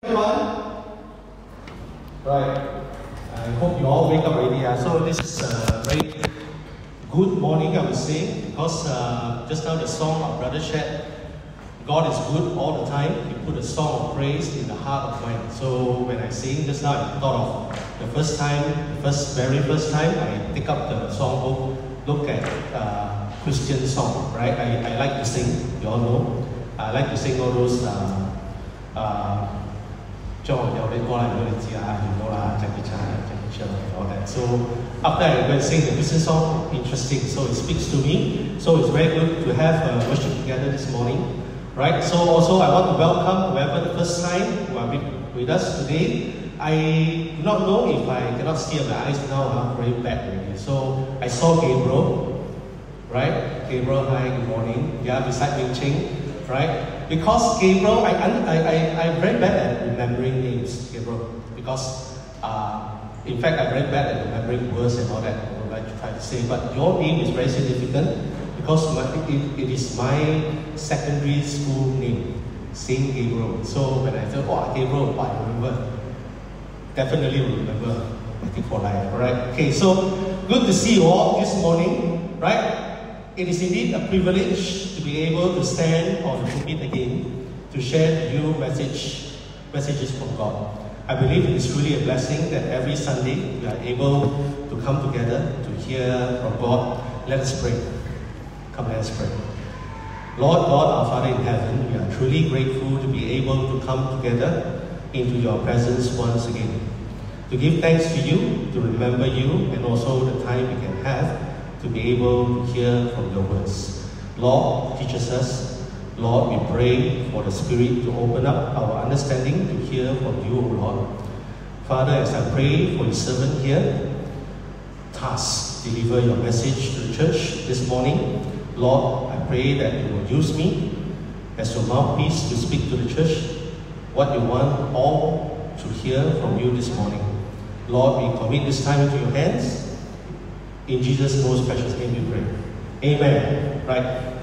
Everyone? Right. I hope you all wake up already. So this is a very good morning, I would say, because just now the song our brother shared, God is good all the time. He put a song of praise in the heart of mine. So when I sing just now, I thought of the first time, very first time I pick up the songbook, look at Christian song, right? I like to sing, you all know. I like to sing all those John, you know Jackie Chan and all that. So after I go and sing the Christian song, interesting. So it speaks to me. So it's very good to have worship together this morning, right? So also I want to welcome whoever the first time who are with us today. I do not know if I cannot see my eyes now. I'm very bad already. So I saw Gabriel, right? Gabriel, hi, good morning. Yeah, beside Ming Ching, right? Because Gabriel, I'm very bad at remembering names, Gabriel. Because, in fact, I'm very bad at remembering words and all that, I would like to try to say. But your name is very significant because it is my secondary school name, Saint Gabriel. So when I thought, oh, Gabriel, I remember. Definitely will remember, I think, for life, alright? Okay, so good to see you all this morning, right? It is indeed a privilege to be able to stand on the pulpit again to share to you messages from God. I believe it is really a blessing that every Sunday we are able to come together to hear from God. Let us pray. Come, let us pray. Lord God, our Father in heaven, we are truly grateful to be able to come together into your presence once again. To give thanks to you, to remember you, and also the time we can have to be able to hear from your words. Lord, teach us. Lord, we pray for the Spirit to open up our understanding to hear from you, O Lord. Father, as I pray for your servant here, task, deliver your message to the church this morning. Lord, I pray that you will use me as your mouthpiece to speak to the church what you want all to hear from you this morning. Lord, we commit this time into your hands. In Jesus' most precious name we pray. Amen. Right.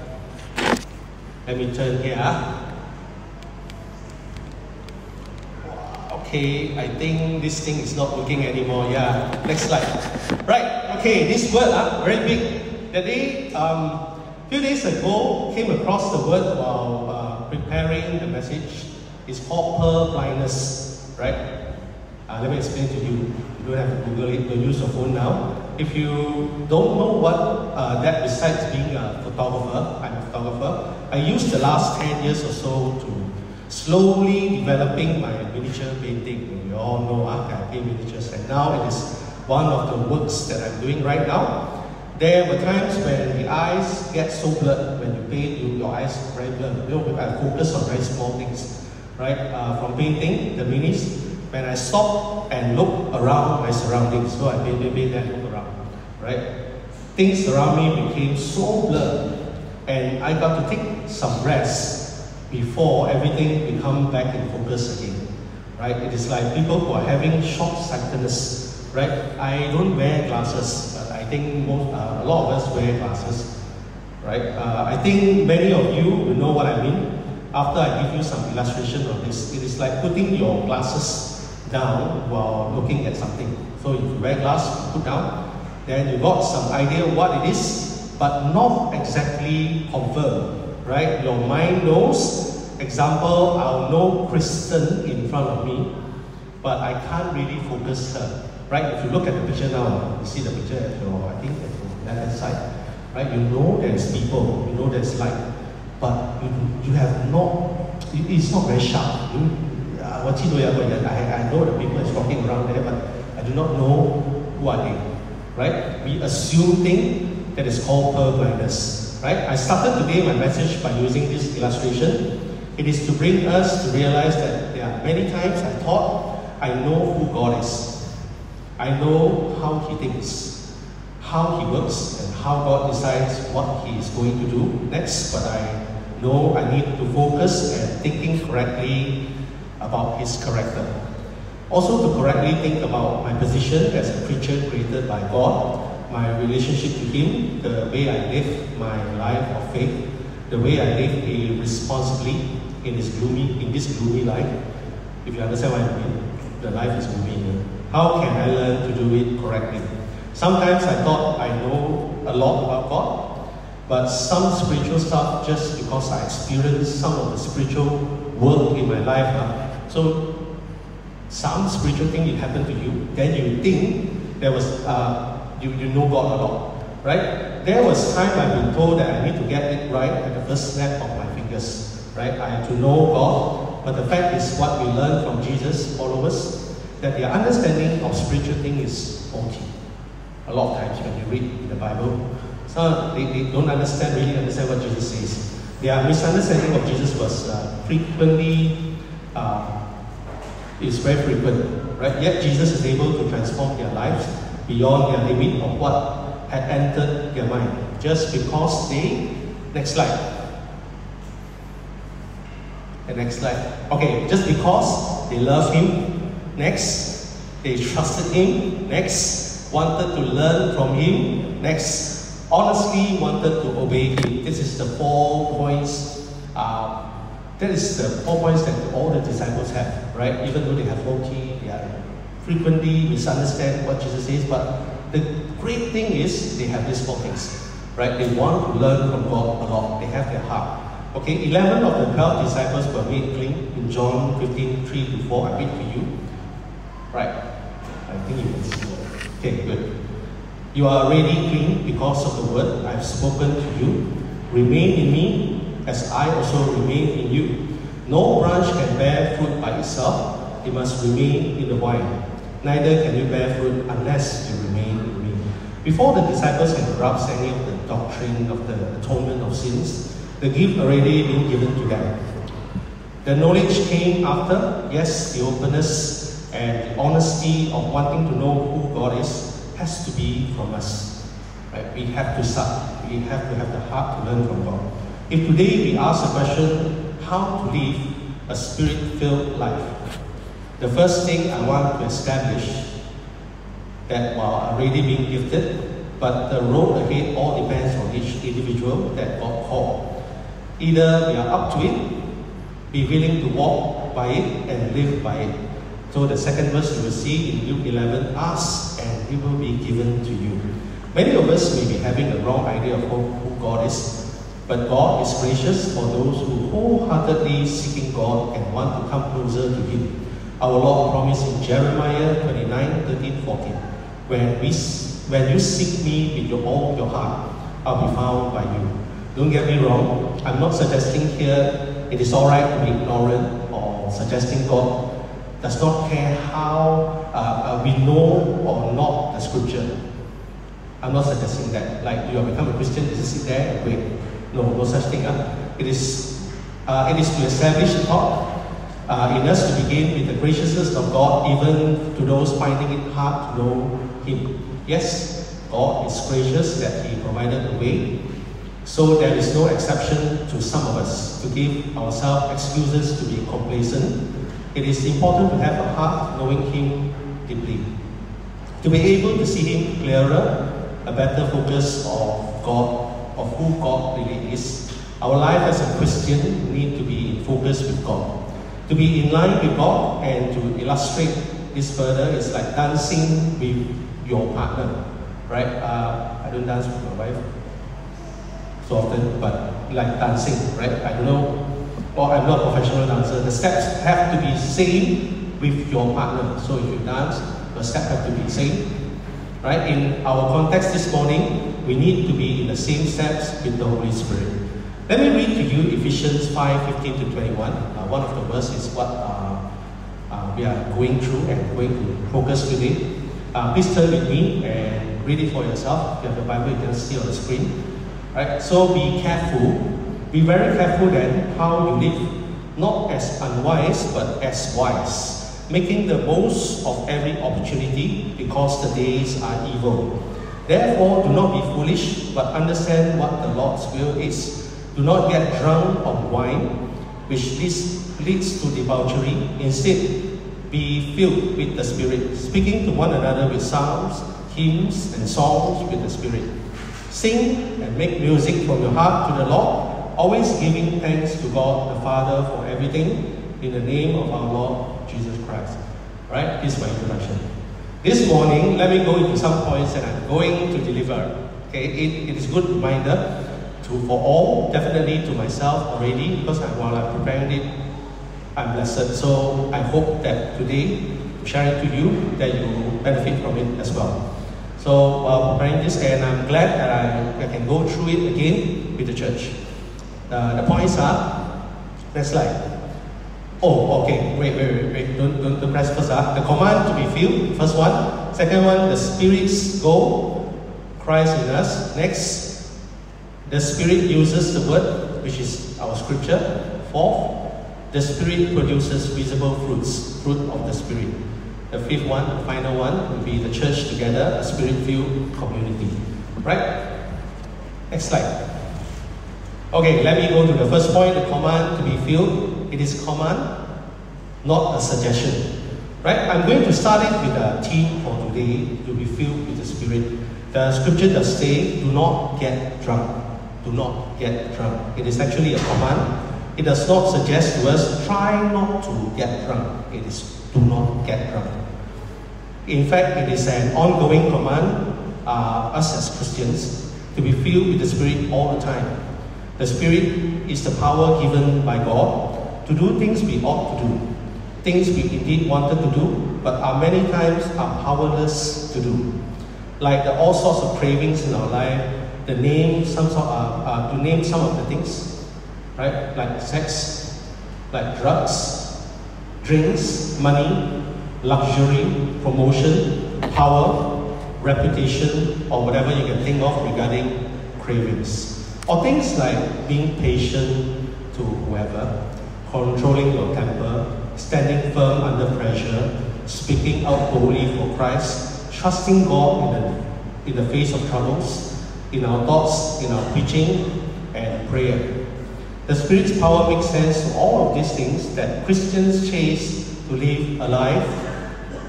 Let me turn here. Okay, I think this thing is not working anymore. Yeah, next slide. Right, okay, this word, very big. The day, few days ago, came across the word while preparing the message. It's called pearl blindness, right? Let me explain to you. You don't have to Google it, you use your phone now. If you don't know what that, besides being a photographer, I'm a photographer, I used the last 10 years or so to slowly developing my miniature painting. You all know I paint miniatures, and now it is one of the works that I'm doing right now. There were times when the eyes get so blurred. When you paint, your eyes are very blurred. You know, I focus on very small things, right? From painting the minis, when I stop and look around my surroundings, so I paint and look around, right? Things around me became so blurred, and I got to take some rest before everything become back in focus again, right? It is like people who are having short-sightedness, right? I don't wear glasses, but I think a lot of us wear glasses, right? I think many of you will know what I mean. After I give you some illustration of this, it is like putting your glasses down while looking at something. So if you wear glass, put down, then you got some idea what it is, but not exactly confirmed, right? Your mind knows. Example, I'll know Kristen in front of me, but I can't really focus her, right? If you look at the picture now, you see the picture at your, I think at your left-hand side, right? You know there's people, you know there's light, but you have not, it's not very sharp. I know the people is walking around there, but I do not know who are they, right? We assume things that is called pearl blindness, right? I started today my message by using this illustration. It is to bring us to realize that there are many times I thought I know who God is. I know how He thinks, how He works, and how God decides what He is going to do next, but I know I need to focus and thinking correctly about His character. Also to correctly think about my position as a creature created by God, my relationship to Him, the way I live my life of faith, the way I live responsibly in this gloomy life, If you understand what I mean, the life is moving. How can I learn to do it correctly? Sometimes I thought I know a lot about God, but some spiritual stuff, just because I experienced some of the spiritual work in my life, so some spiritual thing it happened to you, then you think there was you know God a lot, right? There was time I've been told that I need to get it right at the first snap of my fingers, right? I have to know God, but the fact is what we learn from Jesus, followers, that their understanding of spiritual thing is faulty. A lot of times when you read in the Bible, so they don't really understand what Jesus says. Their misunderstanding of Jesus was is very frequent, right? Yet Jesus is able to transform their lives beyond their limit of what had entered their mind, just because next slide. The next slide. Okay, just because they love Him, next, they trusted Him, next, wanted to learn from Him, next, honestly wanted to obey Him. This is the 4 points. That is the 4 points that all the disciples have, right? Even though they have faulty, they are frequently misunderstand what Jesus says, but the great thing is they have these 4 things, right? They want to learn from God a lot. They have their heart. Okay, 11 of the 12 disciples were made clean in John 15, 3-4. I read to you. Right. I think you can see that. Okay, good. You are already clean because of the word I have spoken to you. Remain in me as I also remain in you. No branch can bear fruit by itself. It must remain in the vine. Neither can you bear fruit unless you remain in me. Before the disciples can grasp any of the doctrine of the atonement of sins, the gift already been given to them. The knowledge came after. Yes, the openness and the honesty of wanting to know who God is has to be from us. Right? We have to start. We have to have the heart to learn from God. If today we ask the question, how to live a spirit-filled life, the first thing I want to establish that while already being gifted, but the road ahead all depends on each individual that God called. Either we are up to it, be willing to walk by it and live by it. So the second verse you will see in Luke 11, ask and it will be given to you. Many of us may be having the wrong idea of who God is, but God is gracious for those who wholeheartedly seeking God and want to come closer to Him. Our Lord promised in Jeremiah 29:13-14, when you seek me with all your heart, I'll be found by you. Don't get me wrong, I'm not suggesting here it is alright to be ignorant or suggesting God does not care how we know or not the scripture. I'm not suggesting that. Like you have become a Christian, just sit there and wait. No such thing. It is to establish thought in us to begin with the graciousness of God, even to those finding it hard to know Him. Yes, God is gracious that He provided a way. So there is no exception to some of us to give ourselves excuses to be complacent. It is important to have a heart knowing Him deeply, to be able to see Him clearer, a better focus of God, of who God really is. Our life as a Christian need to be in focus with God. To be in line with God and to illustrate this further is like dancing with your partner, right? I don't dance with my wife so often, but like dancing, right? I don't know, or I'm not a professional dancer. The steps have to be same with your partner. So if you dance, the steps have to be same, right? In our context this morning, we need to be in the same steps with the Holy Spirit. Let me read to you Ephesians 5:15-21. One of the verses is what we are going through and going to focus today. Please turn with me and read it for yourself. If you have the Bible, you can see on the screen. Right? So be careful, be very careful then how you live, not as unwise but as wise, making the most of every opportunity because the days are evil. Therefore, do not be foolish, but understand what the Lord's will is. Do not get drunk on wine, which leads to debauchery. Instead, be filled with the Spirit, speaking to one another with psalms, hymns, and songs with the Spirit. Sing and make music from your heart to the Lord, always giving thanks to God the Father for everything, in the name of our Lord Jesus Right? This is my introduction. This morning, let me go into some points that I'm going to deliver. Okay, it is a good reminder for all, definitely to myself already, because while I'm preparing it, I'm blessed. So I hope that today, sharing to you, that you benefit from it as well. So while preparing this, and I'm glad that I can go through it again with the church. The points are, next slide. Oh, okay, wait, don't press first. The command to be filled, first one. Second one, the Spirit's goal, Christ in us. Next, the Spirit uses the word, which is our scripture. Fourth, the Spirit produces visible fruits, fruit of the Spirit. The fifth one, the final one, will be the church together, a Spirit-filled community. Right? Next slide. Okay, let me go to the first point, the command to be filled. It is command, not a suggestion. Right? I'm going to start it with a theme for today, to be filled with the Spirit. The scripture does say, do not get drunk. Do not get drunk. It is actually a command. It does not suggest to us, try not to get drunk. It is, do not get drunk. In fact, it is an ongoing command, us as Christians, to be filled with the Spirit all the time. The Spirit is the power given by God to do things we ought to do, things we indeed wanted to do, but are many times are powerless to do. Like all sorts of cravings in our life, to name some of the things, right? Like sex, like drugs, drinks, money, luxury, promotion, power, reputation, or whatever you can think of regarding cravings. Or things like being patient to whoever, controlling your temper, standing firm under pressure, speaking out boldly for Christ, trusting God in the face of troubles, in our thoughts, in our preaching, and prayer. The Spirit's power makes sense to all of these things that Christians chase to live a life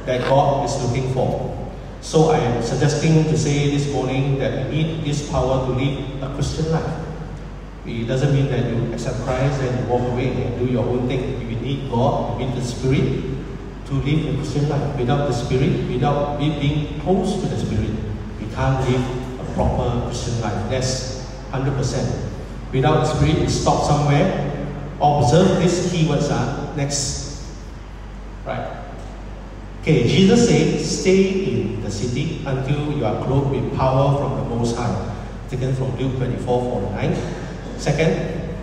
that God is looking for. So I am suggesting to say this morning that we need this power to live a Christian life. It doesn't mean that you accept Christ and you walk away and do your own thing. We need God, we need the Spirit to live a Christian life. Without the Spirit, without being close to the Spirit, we can't live a proper Christian life. That's 100%. Without the Spirit, we stop somewhere. Observe these keywords. Next. Right. Okay, Jesus said, stay in the city until you are clothed with power from the Most High. Taken from Luke 24:49. Second,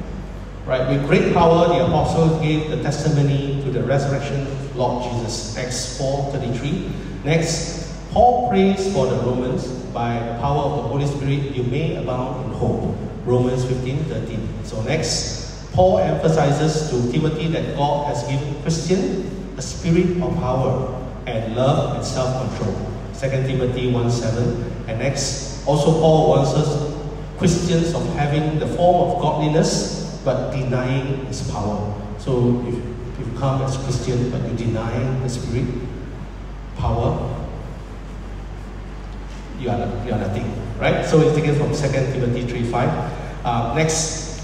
right, with great power the apostles gave the testimony to the resurrection of Lord Jesus. Acts 4:33. Next, Paul prays for the Romans, by the power of the Holy Spirit you may abound in hope. Romans 15:13. So next, Paul emphasizes to Timothy that God has given Christians a spirit of power and love and self-control. 2 Timothy 1:7. And next, also Paul wants us Christians of having the form of godliness but denying its power. So if you come as Christian but you deny the Spirit power, you are nothing, right? So it's taken from 2 Timothy 3:5. Next,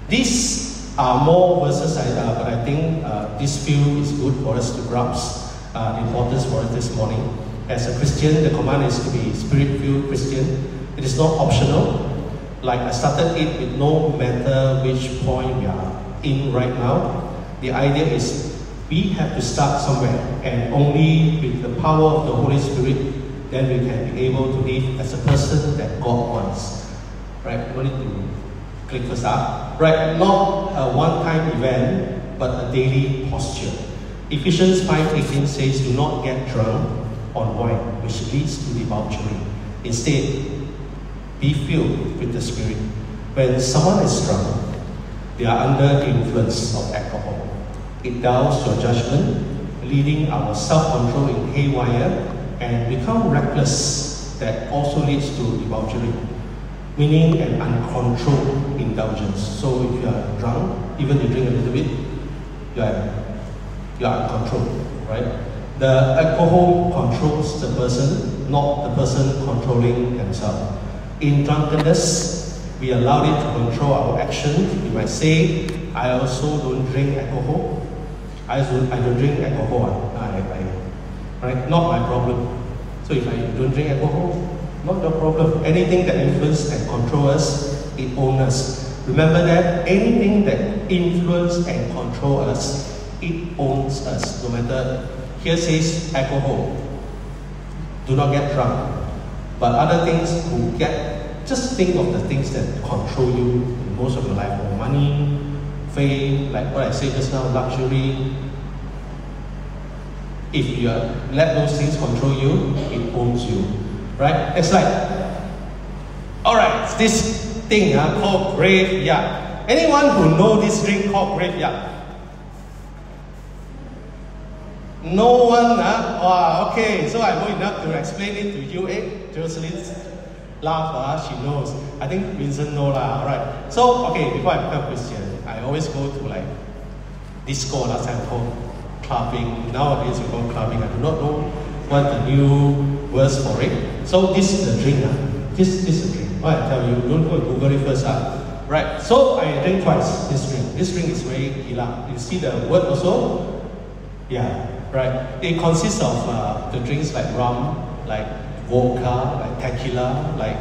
these are more verses, but I think this few is good for us to grasp the importance for us this morning. As a Christian, the command is to be Spirit-filled Christian. It is not optional. Like I started it with no matter which point we are in right now. The idea is we have to start somewhere, and only with the power of the Holy Spirit, then we can be able to live as a person that God wants. Right? We don't need to click first up. Right? Not a one-time event, but a daily posture. Ephesians 5:18 says, do not get drunk on wine, which leads to debauchery. Instead, be filled with the Spirit. When someone is drunk, they are under the influence of alcohol. It dulls your judgment, leading our self-control in haywire, and become reckless. That also leads to debauchery, meaning an uncontrolled indulgence. So if you are drunk, even you drink a little bit, you are uncontrolled, right? The alcohol controls the person, not the person controlling themselves. In drunkenness, we allow it to control our actions. We might say, I also don't drink alcohol. I don't drink alcohol. I right? Not my problem. So if I don't drink alcohol, not your problem. Anything that influences and controls us, it owns us. Remember that anything that influences and controls us, it owns us. No matter, here says alcohol, do not get drunk. But other things who get, just think of the things that control you in most of your life. Or money, fame, like what I said just now, luxury. If you let those things control you, it owns you. Right? It's like, alright, this thing called graveyard. Anyone who know this drink called graveyard? No one, wow, okay, so I know enough to explain it to you, Jocelyn's laugh, she knows. I think Vincent knows, alright. So, okay, before I become Christian, I always go to like disco, last time called clubbing. Nowadays we call clubbing. I do not know what the new words for it. So this is the drink. This is the drink. What I tell you, don't go and Google it first. Right, so I drink twice this drink. This drink is very gila. You see the word also? Yeah, right. It consists of the drinks like rum, like vodka, like tequila, like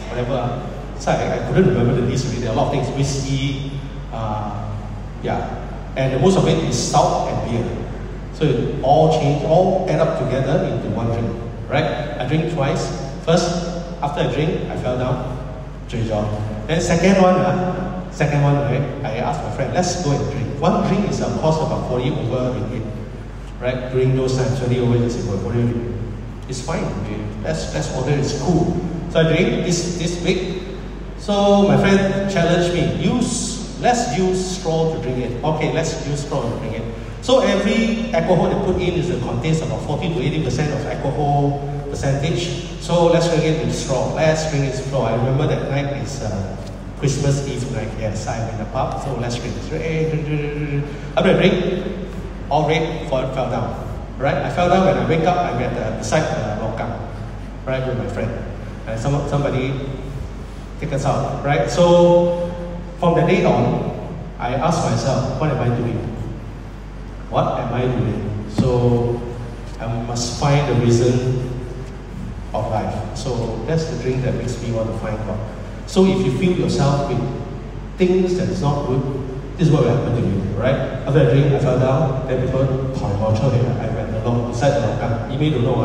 whatever. So I couldn't remember the list really. There are a lot of things, whiskey, yeah. And most of it is stout and beer. So it all add up together into one drink, right? I drink twice. First, after I drink, I fell down, Then second one, right? I asked my friend, let's go and drink. One drink is cost about 40 over ringgit, right? During those times, 20 over years ago, 40 ringgit. It's fine, okay? Let's order. It's cool. So I drink this big. So my friend challenged me, let's use straw to drink it. Okay, let's use straw to drink it. So every alcohol they put in contains about 40 to 80% of alcohol percentage. So let's drink it with straw. Let's drink it with straw. I remember that night is Christmas Eve night. Yes, I'm in the pub. So let's drink it. After I drink, all red, fell down. Right? I fell down. When I wake up, I'm at beside the longkang, right, with my friend. And somebody take us out. Right? So from the day on, I asked myself, what am I doing? What am I doing? So I must find the reason of life. So that's the drink that makes me want to find God. So if you feel yourself with things that is not good, this is what will happen to you, right? After I drink, I fell down, then people I went along beside the longkang. You may don't know,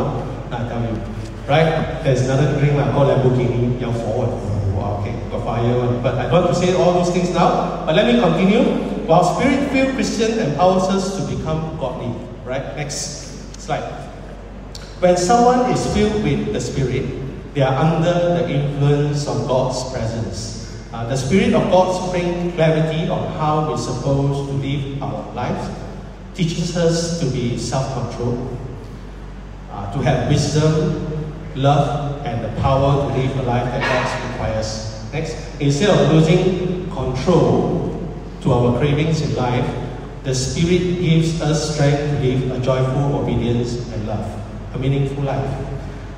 I tell you. Right? There's another drink called Lamborghini, young forward. Okay, got fire, but I don't want to say all those things now. But let me continue. While Spirit-filled Christian empowers us to become godly. Right? Next slide. When someone is filled with the Spirit, they are under the influence of God's presence. The Spirit of God brings clarity on how we're supposed to live our lives, teaches us to be self-controlled, to have wisdom, love, and the power to live a life that God requires. Next, instead of losing control to our cravings in life, the Spirit gives us strength to live a joyful obedience and love, a meaningful life.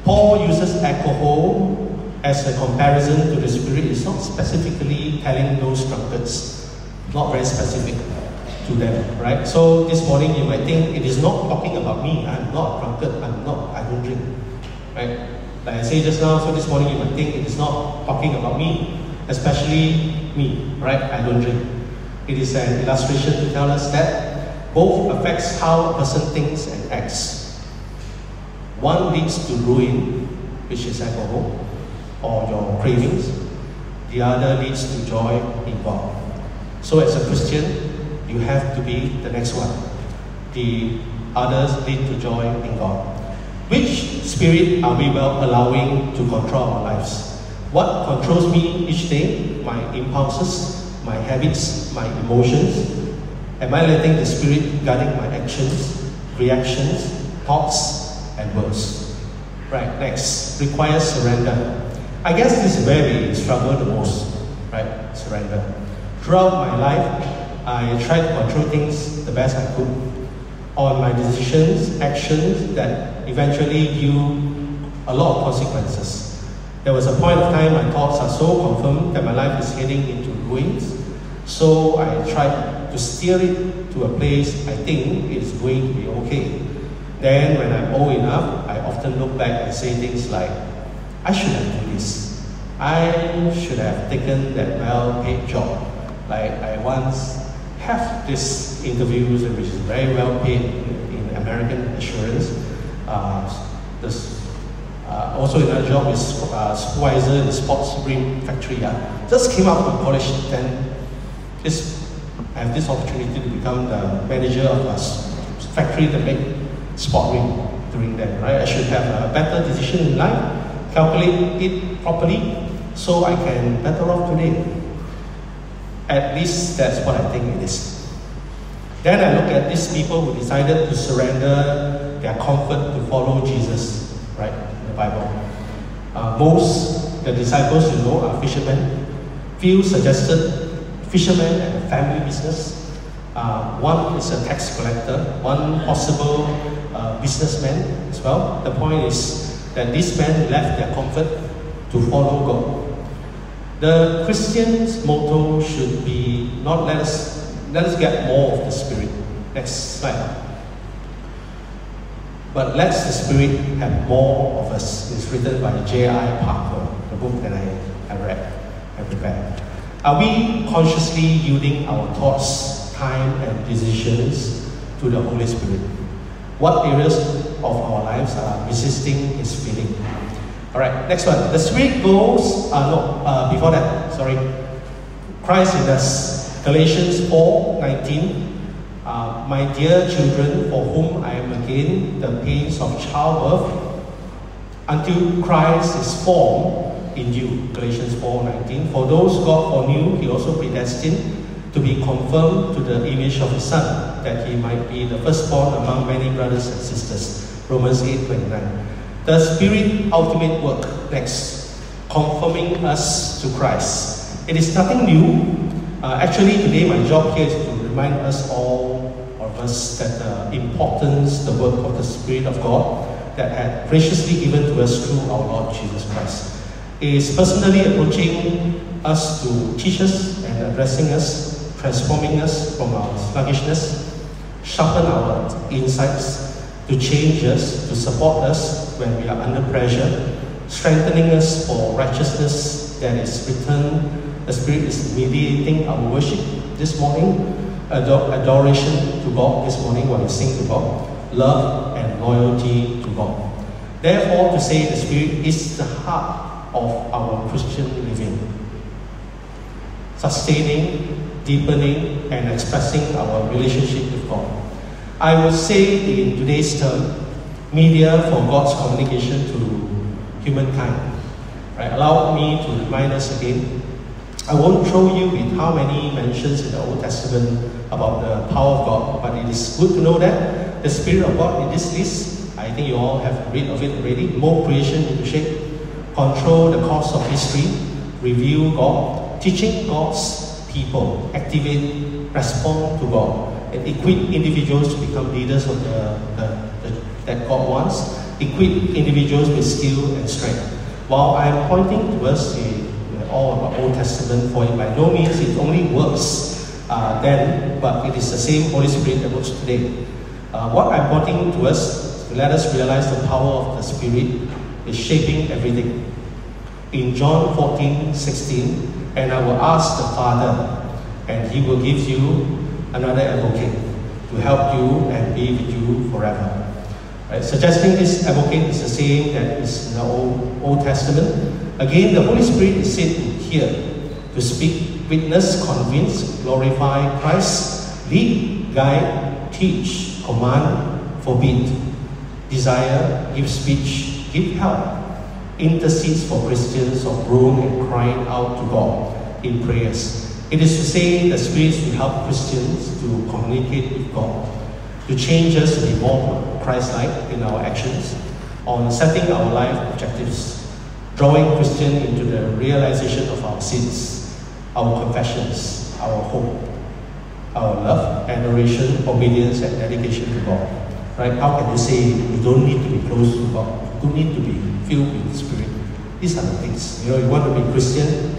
Paul uses alcohol as a comparison to the Spirit. It's not specifically telling those drunkards, not very specific to them, right? So this morning you might think it is not talking about me. I'm not a drunkard. I don't drink, right? Like I said just now, so this morning you might think it is not talking about me, especially me, right? I don't drink. It is an illustration to tell us that both affects how a person thinks and acts. One leads to ruin, which is alcohol, or your cravings. The other leads to joy in God. So as a Christian, you have to be the next one. The others lead to joy in God. Which spirit are we allowing to control our lives? What controls me each day? My impulses, my habits, my emotions? Am I letting the Spirit guiding my actions, reactions, thoughts, and words? Right, next, requires surrender. I guess this is where we struggle the most, right? Surrender. Throughout my life, I tried to control things the best I could on my decisions, actions that eventually yield a lot of consequences. There was a point of time my thoughts are so confirmed that my life is heading into ruins. So I tried to steer it to a place I think is going to be okay. Then when I'm old enough, I often look back and say things like, I should have done this. I should have taken that well-paid job. Like I once have this interview which is very well paid in American Assurance. Also another job is supervisor in the sports ring factory. Just came out from college, then I have this opportunity to become the manager of a factory that make sport ring during that. Right? I should have a better decision in life, calculate it properly, so I can better off today. At least that's what I think it is. Then I look at these people who decided to surrender their comfort to follow Jesus, right, in the Bible. Most the disciples you know are fishermen. Few suggested fishermen and a family business. One is a tax collector, one possible businessman as well. The point is that these men left their comfort to follow God. The Christian's motto should be not let us get more of the Spirit. Next slide. But let the Spirit have more of us. It's written by J.I. Packer, the book that I read and prepared. Are we consciously yielding our thoughts, time, and decisions to the Holy Spirit? What areas of our lives are resisting His feeling? Alright, next one. The Spirit goes, before that, sorry. Christ in us. Galatians 4:19. My dear children, for whom I am again the pains of childbirth, until Christ is formed in you. Galatians 4:19. For those God foreknew, He also predestined to be conformed to the image of His Son, that He might be the firstborn among many brothers and sisters. Romans 8:29. The Spirit ultimate work, next, conforming us to Christ. It is nothing new. Actually, today my job here is to remind us all of us that the importance, the work of the Spirit of God that had graciously given to us through our Lord Jesus Christ. He is personally approaching us to teach us and addressing us, transforming us from our sluggishness, sharpen our insights, to change us, to support us when we are under pressure, strengthening us for righteousness that is returned. The Spirit is mediating our worship this morning, adoration to God this morning while we sing to God, love and loyalty to God. Therefore, to say the Spirit is the heart of our Christian living, sustaining, deepening, and expressing our relationship with God. I would say in today's term, media for God's communication to humankind. Right? Allow me to remind us again. I won't throw you with how many mentions in the Old Testament about the power of God, but it is good to know that the Spirit of God in this list, I think you all have read of it already, mold creation into shape, control the course of history, reveal God, teaching God's people, activate, respond to God, and equip individuals to become leaders of that God wants, equip individuals with skill and strength. While I am pointing towards all of our Old Testament, for it by no means it only works then, but it is the same Holy Spirit that works today. What I'm pointing towards to let us realize the power of the Spirit is shaping everything. In John 14:16, and I will ask the Father, and He will give you another advocate to help you and be with you forever. Right? Suggesting this advocate is the same that is in the Old Testament. Again, the Holy Spirit is said to hear, to speak, witness, convince, glorify Christ, lead, guide, teach, command, forbid, desire, give speech, give help, intercedes for Christians of groan and crying out to God in prayers. It is to say the Spirit will help Christians to communicate with God, to change us to be more Christ-like in our actions, on setting our life objectives, drawing Christians into the realization of our sins, our confessions, our hope, our love, adoration, obedience, and dedication to God. Right? How can you say you don't need to be close to God? You don't need to be filled with the Spirit. These are the things. You want to be Christian,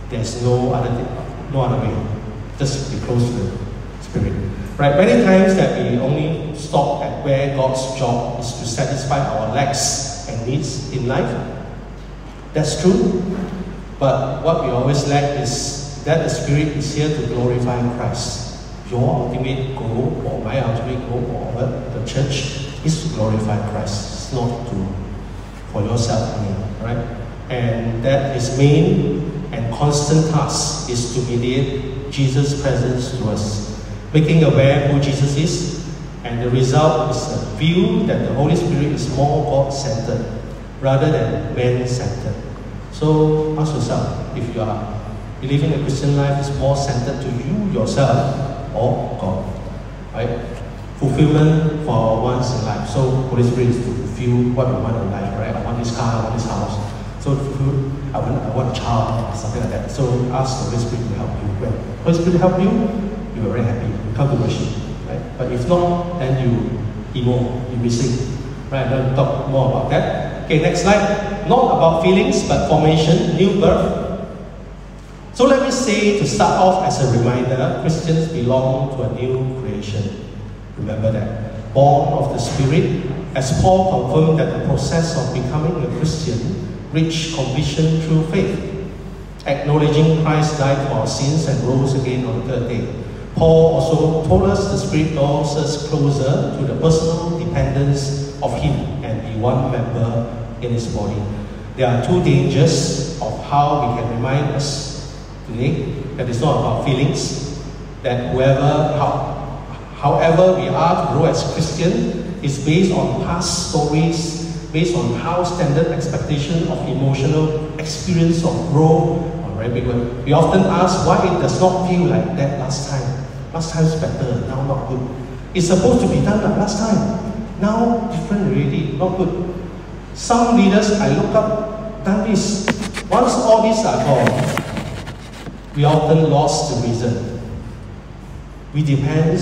there's no other way. Just be close to the Spirit. Right? Many times that we only stop at where God's job is to satisfy our lacks and needs in life. That's true. But what we always lack is that the Spirit is here to glorify Christ. Your ultimate goal, or my ultimate goal, or the church, is to glorify Christ. It's not for yourself, right? And that his main and constant task is to mediate Jesus' presence to us, making aware who Jesus is, and the result is a view that the Holy Spirit is more God-centered rather than man-centered. So ask yourself, if you are believing a Christian life is more centered to you, yourself, or God, right? Fulfillment for our wants in life. So Holy Spirit is to fulfill what we want in life, right? I want this car, I want this house. So I want a child, something like that. So ask the Holy Spirit to help you. When the Holy Spirit help you, you are very happy. You come to worship, right? But if not, then you missing, right? I'm going to talk more about that. Okay, next slide. Not about feelings, but formation, new birth. So let me say, to start off as a reminder, Christians belong to a new creation. Remember that. Born of the Spirit, as Paul confirmed that the process of becoming a Christian reached completion through faith, acknowledging Christ died for our sins and rose again on the third day. Paul also told us the Spirit draws us closer to the personal dependence of Him and be one member in His body. There are two dangers of how we can remind us today that it's not about feelings, that however we are to grow as Christians is based on past stories, based on how standard expectation of emotional experience of growth or very big one. We often ask why it does not feel like that last time. Last time's better, now not good. It's supposed to be done like last time. Now different already, not good. Some leaders I look up done this. Once all these are gone, we often lost the reason. We depend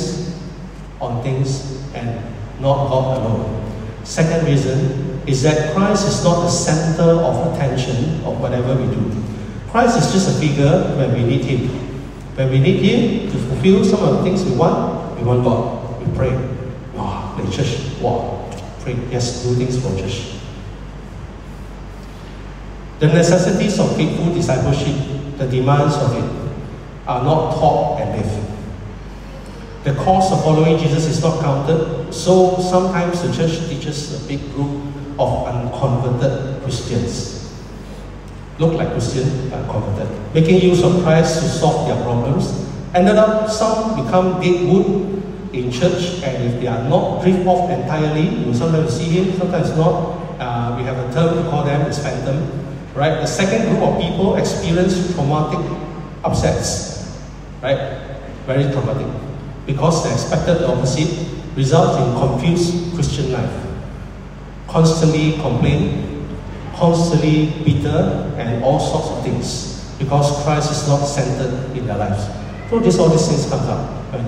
on things and not God alone. Second reason is that Christ is not the center of attention of whatever we do. Christ is just a figure when we need Him. When we need Him to fulfill some of the things we want God. We pray. Wow, play church. Wow, pray. Yes, do things for church. The necessities of faithful discipleship, the demands of it, are not taught and lived. The cost of following Jesus is not counted, so sometimes the church teaches a big group of unconverted Christians. Look like Christian, but unconverted. Making use of Christ to solve their problems. Ended up, some become dead wood in church, and if they are not drift off entirely, you will sometimes see him, sometimes not. We have a term to call them as phantom. Right? The second group of people experience traumatic upsets. Right? Very traumatic. Because they expected the opposite, results in confused Christian life. Constantly complain, constantly bitter, and all sorts of things. Because Christ is not centered in their lives. So all these things come up when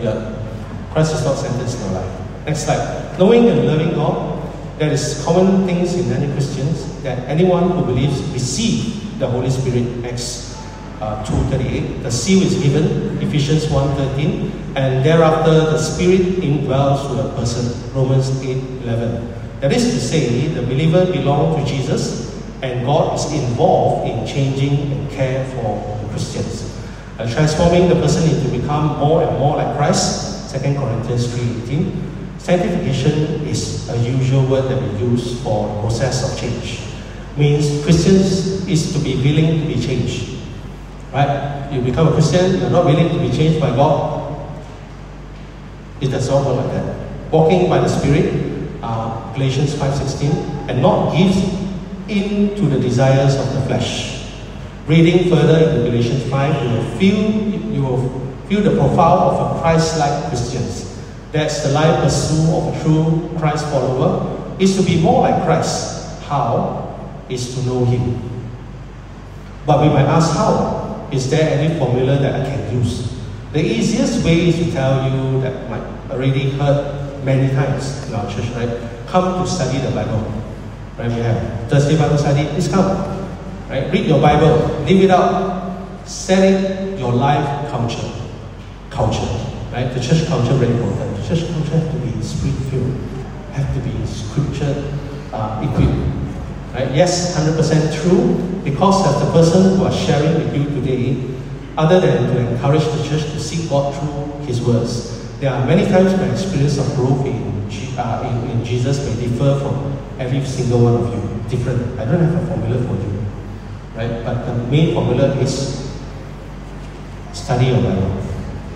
Christ is not centered in their life. Next slide. Knowing and loving God, there is common things in many Christians that anyone who believes receive the Holy Spirit. Acts 2:38. The seal is given, Ephesians 1:13, and thereafter the Spirit indwells with a person, Romans 8:11. That is to say, the believer belongs to Jesus, and God is involved in changing and care for the Christians, transforming the person into become more and more like Christ. 2 Corinthians 3:18. Sanctification is a usual word that we use for the process of change. Means Christians is to be willing to be changed. Right? You become a Christian, you're not willing to be changed by God. It does not work like that. Walking by the Spirit, Galatians 5:16, and not give in to the desires of the flesh. Reading further into Galatians 5, you will feel the profile of a Christ-like Christian. That's the life pursuit of a true Christ follower, is to be more like Christ. How? Is to know Him. But we might ask how? Is there any formula that I can use? The easiest way is to tell you that might already heard many times in our church, right? Come to study the Bible. Right? We have Thursday Bible study, please come. Right? Read your Bible, live it out, set it your life culture. right? The church culture very important. The church culture has to be spirit-filled, have to be scripture equipped, right? Yes, 100% true, because as the person who are sharing with you today, other than to encourage the church to seek God through His words, there are many times my experience of growth in Jesus may differ from every single one of you, different. I don't have a formula for you, right? But the main formula is study your Bible,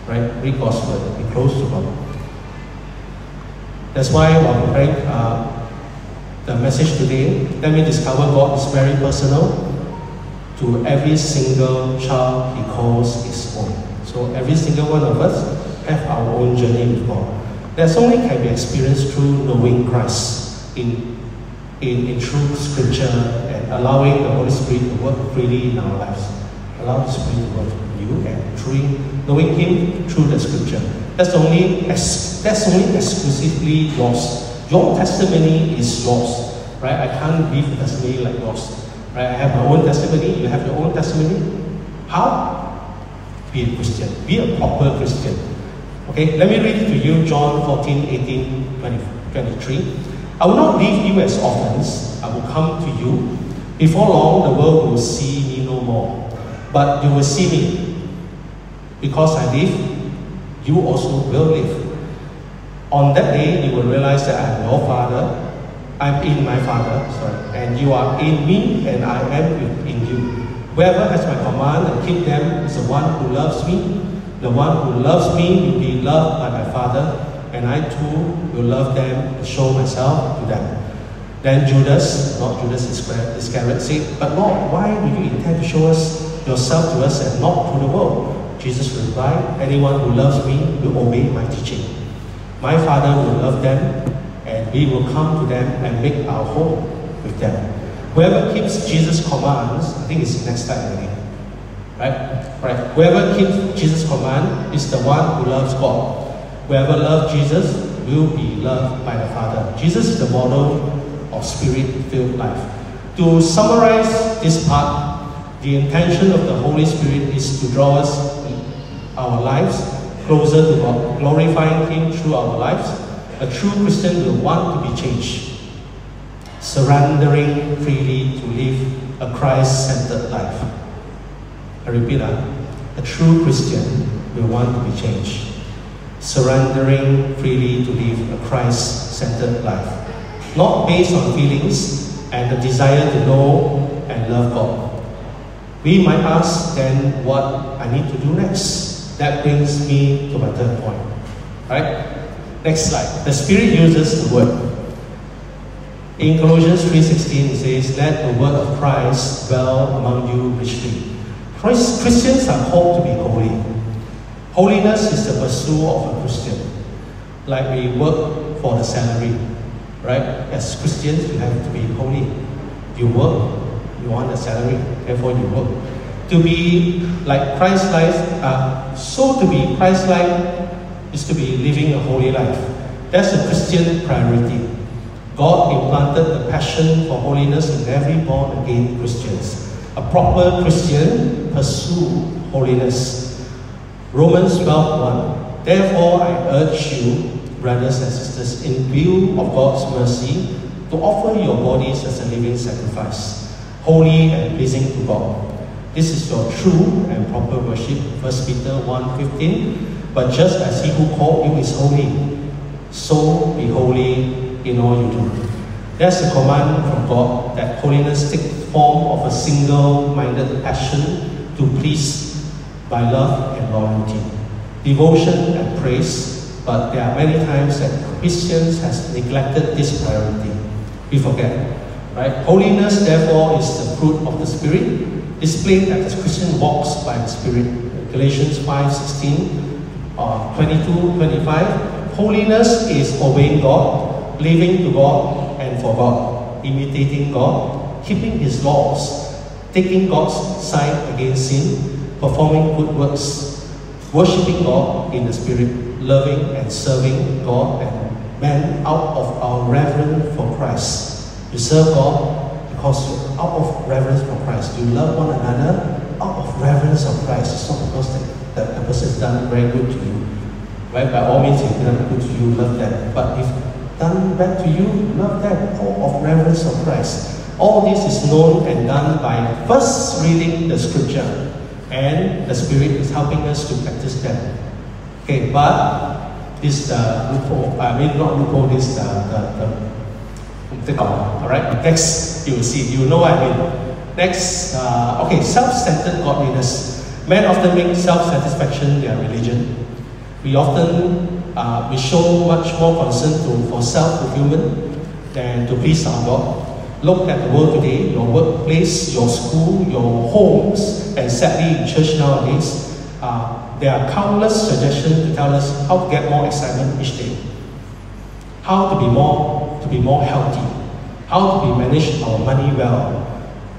right? Read God's word, be close to God. That's why while preparing the message today, let me discover God is very personal to every single child He calls His own. So every single one of us have our own journey with God. That's only can be experienced through knowing Christ in true scripture and allowing the Holy Spirit to work freely in our lives. Allow the Spirit to work in you and truly knowing Him through the scripture. That's only exclusively yours. Your testimony is yours, right? I can't give a testimony like yours, right? I have my own testimony. You have your own testimony. How? Be a Christian. Be a proper Christian. Okay, let me read to you John 14, 18, 23. I will not leave you as orphans. I will come to you. Before long, the world will see me no more. But you will see me. Because I live, you also will live. On that day, you will realize that I am your Father. I am in my Father, and you are in me, and I am in you. Whoever has my command and keep them is the one who loves me. The one who loves me will be loved by my Father, and I too will love them and show myself to them. Then Judas, not Judas Iscariot, said, But Lord, why do you intend to show yourself to us and not to the world? Jesus replied, Anyone who loves me will obey my teaching. My Father will love them, and we will come to them and make our home with them. Whoever keeps Jesus' commands, I think it's the next slide already. Right? Whoever keeps Jesus' command is the one who loves God. Whoever loves Jesus will be loved by the Father. Jesus is the model of spirit-filled life. To summarize this part, the intention of the Holy Spirit is to draw us, our lives, closer to God, glorifying Him through our lives. A true Christian will want to be changed, surrendering freely to live a Christ-centered life. I repeat that. A true Christian will want to be changed, surrendering freely to live a Christ-centered life, not based on feelings and the desire to know and love God. We might ask then what I need to do next. That brings me to my third point. Right? Next slide. The Spirit uses the word. In Colossians 3:16 it says, Let the word of Christ dwell among you richly. Christians are called to be holy. Holiness is the pursuit of a Christian. Like we work for the salary, right? As Christians, you have to be holy. You work, you want a salary, therefore you work. To be like Christ-like, to be Christ-like is to be living a holy life. That's a Christian priority. God implanted the passion for holiness in every born-again Christians. A proper Christian pursue holiness. Romans 12:1. Therefore, I urge you, brothers and sisters, in view of God's mercy, to offer your bodies as a living sacrifice, holy and pleasing to God. This is your true and proper worship. 1 Peter 1:15. But just as He who called you is holy, so be holy in all you do. There's a command from God that holiness take the form of a single-minded passion to please by love and loyalty, devotion and praise. But there are many times that Christians has neglected this priority. We forget, right? Holiness, therefore, is the fruit of the Spirit, displayed that the Christian walks by the Spirit. Galatians 5:16, 22-25. Holiness is obeying God, living to God and for God, imitating God, keeping His laws, taking God's side against sin, performing good works, worshipping God in the Spirit, loving and serving God and man out of our reverence for Christ. You serve God because you're out of reverence for Christ. You love one another out of reverence of Christ. It's not because the person has done very good to you. Right? By all means, if done good to you, love them. But if done bad to you, love them, or of reverence of Christ. All this is known and done by first reading the scripture, and the Spirit is helping us to practice them. Okay, but this loophole, I mean not loophole, this the alright, next you will see, you know what I mean. Next, okay, self-centered godliness. Men often make self-satisfaction their religion. We often we show much more concern for self-fulfillment than to please our God. Look at the world today, your workplace, your school, your homes, and sadly in church nowadays, there are countless suggestions to tell us how to get more excitement each day, how to be more healthy, how to manage our money well.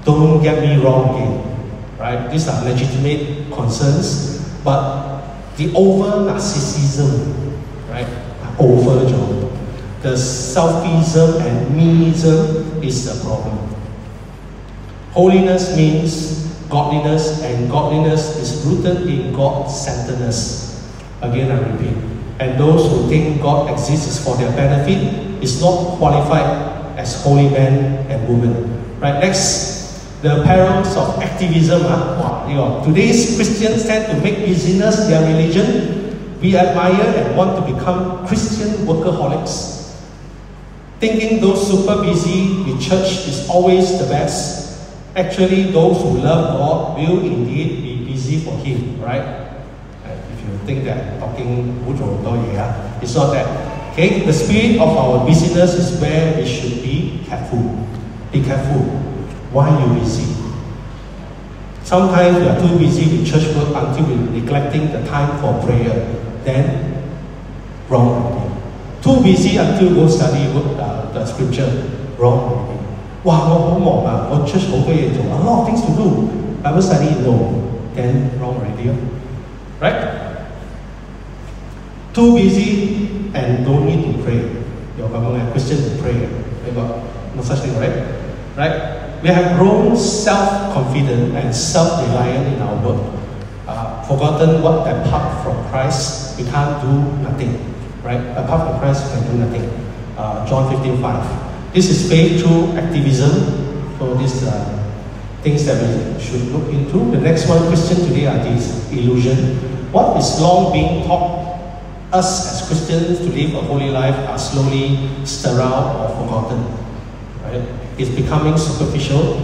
Don't get me wrong again, right? These are legitimate concerns, but the over narcissism, right? Overjoy. The selfism and meism is the problem. Holiness means godliness, and godliness is rooted in God-centeredness. Again, I repeat. And those who think God exists for their benefit is not qualified as holy men and women. Right? Next, the perils of activism. Today's Christians tend to make business their religion. We admire and want to become Christian workaholics, thinking those super busy with church is always the best. Actually, those who love God will indeed be busy for Him, right? If you think that talking it's not that. Okay, the spirit of our busyness is where we should be careful. Be careful. Why are you busy? Sometimes we are too busy with church work until we're neglecting the time for prayer. Then, wrong idea. Too busy until go study the scripture. Wrong idea. Wow, 我好忙啊！我 church 好多嘢做 a lot of things to do. Bible study, no. Then wrong idea. Right? Too busy and don't need to pray. You're a Christian to pray. No such thing, right? Right? We have grown self-confident and self-reliant in our work. Forgotten what apart from Christ, we can't do nothing. Right? Apart from Christ, we can do nothing. John 15:5. This is faith through activism. So these things that we should look into. The next one, Christian today, are these illusion. What is long being taught us as Christians to live a holy life are slowly sterile or forgotten. Right? It's becoming superficial,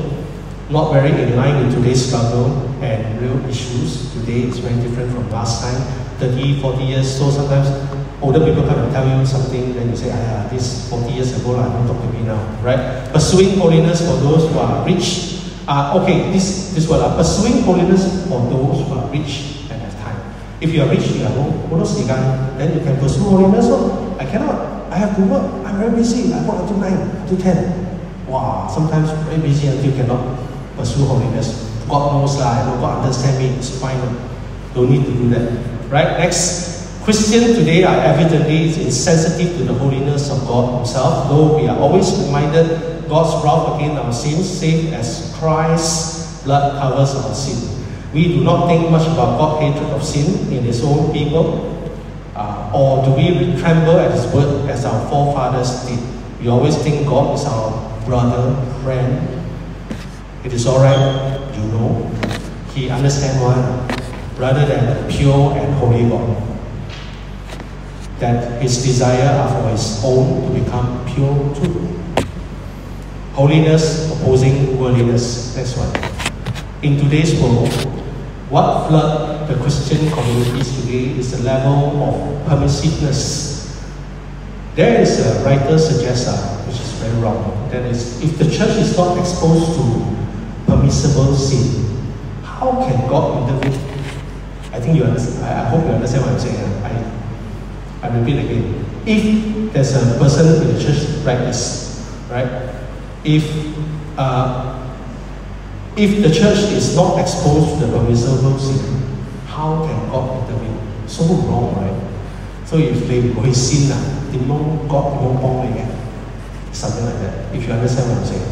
not very in line with today's struggle and real issues. Today is very different from last time, 30, 40 years. So sometimes older people kind of tell you something, then you say, this 40 years ago, don't talk to me now, right? Pursuing holiness for those who are rich. This word, pursuing holiness for those who are rich and have time. If you are rich, you have then you can pursue holiness. I cannot. I have to work. I'm very busy. I work until 9, until 10. Wow, sometimes very busy until you cannot pursue holiness. God knows God understands me. It's fine. Don't need to do that. Right? Next. Christians today are evidently insensitive to the holiness of God Himself, though we are always reminded God's wrath against our sins, save as Christ's blood covers our sin. We do not think much about God's hatred of sin in His own people, or do we tremble at His word as our forefathers did? We always think God is our brother, friend. It is alright, He understands one, rather than a pure and holy God. That His desire are for His own to become pure too. Holiness opposing worldliness. Next one. In today's world, what flood the Christian communities today is the level of permissiveness. There is a writer suggests, which is very wrong, that is, if the church is not exposed to permissible sin, how can God intervene? I think you understand. I hope you understand what I'm saying. I repeat again. If there's a person in the church practice, right? If the church is not exposed to the permissible sin, how can God intervene? So wrong, right? So if they sin, God won't幫你嘅. Something like that. If you understand what I'm saying,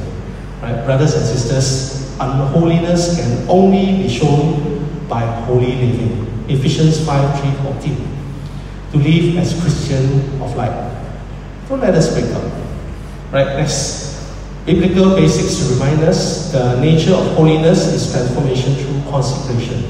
right, brothers and sisters, unholiness can only be shown by holy living. Ephesians 5:3-14. to live as Christian of light. Don't let us break up. Right, next. Biblical basics to remind us the nature of holiness is transformation through consecration.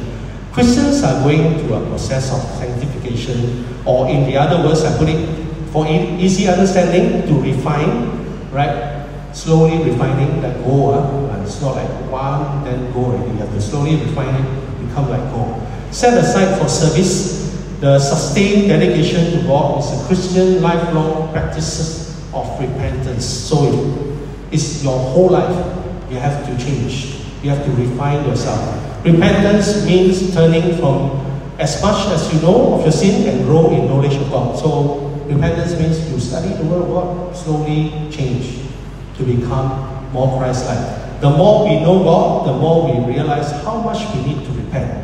Christians are going through a process of sanctification, or in the other words, I put it for easy understanding, to refine, right? Slowly refining, like gold. It's not like one, then go already. You have to slowly refine it, become like gold. Set aside for service. The sustained dedication to God is a Christian lifelong practices of repentance. So it's your whole life. You have to change. You have to refine yourself. Repentance means turning from as much as you know of your sin and grow in knowledge of God. So repentance means you study the Word of God, slowly change to become more Christ-like. The more we know God, the more we realize how much we need to repent.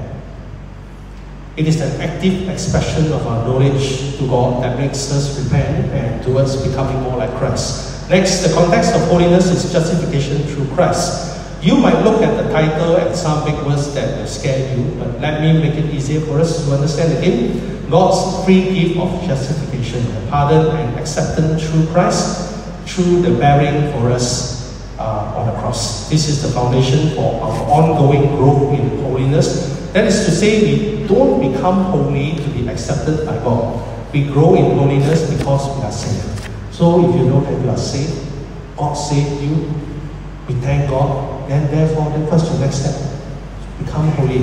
It is an active expression of our knowledge to God that makes us repent and towards becoming more like Christ. Next, the context of holiness is justification through Christ. You might look at the title and some big words that will scare you, but let me make it easier for us to understand again. God's free gift of justification, pardon and acceptance through Christ, through the bearing for us on the cross. This is the foundation for our ongoing growth in holiness. That is to say, we don't become holy to be accepted by God. We grow in holiness because we are saved. So if you know that you are saved, God saved you, we thank God, then therefore, what's the next step? Become holy,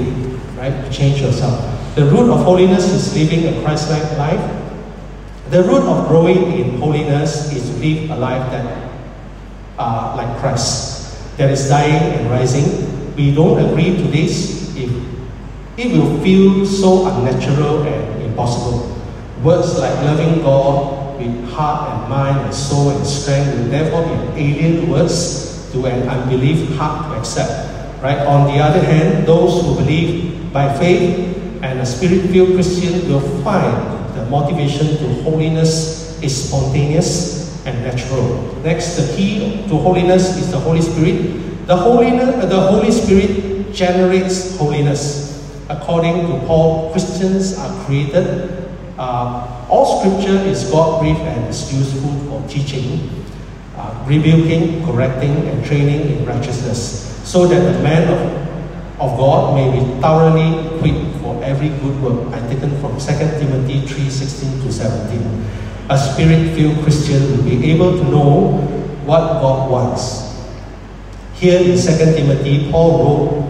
right? Change yourself. The root of holiness is living a Christ-like life. The root of growing in holiness is to live a life that like Christ, that is dying and rising. We don't agree to this if it will feel so unnatural and impossible. Words like loving God with heart and mind and soul and strength will therefore be alien words to an unbelief heart to accept. Right? On the other hand, those who believe by faith and a spirit-filled Christian will find the motivation to holiness is spontaneous and natural. Next, the key to holiness is the Holy Spirit. The Holy Spirit generates holiness. According to Paul, Christians are created. All scripture is God-breathed and is useful for teaching, rebuking, correcting, and training in righteousness, so that the man of God may be thoroughly equipped for every good work. I taken from 2 Timothy 3:16-17. A spirit-filled Christian will be able to know what God wants. Here in 2 Timothy, Paul wrote,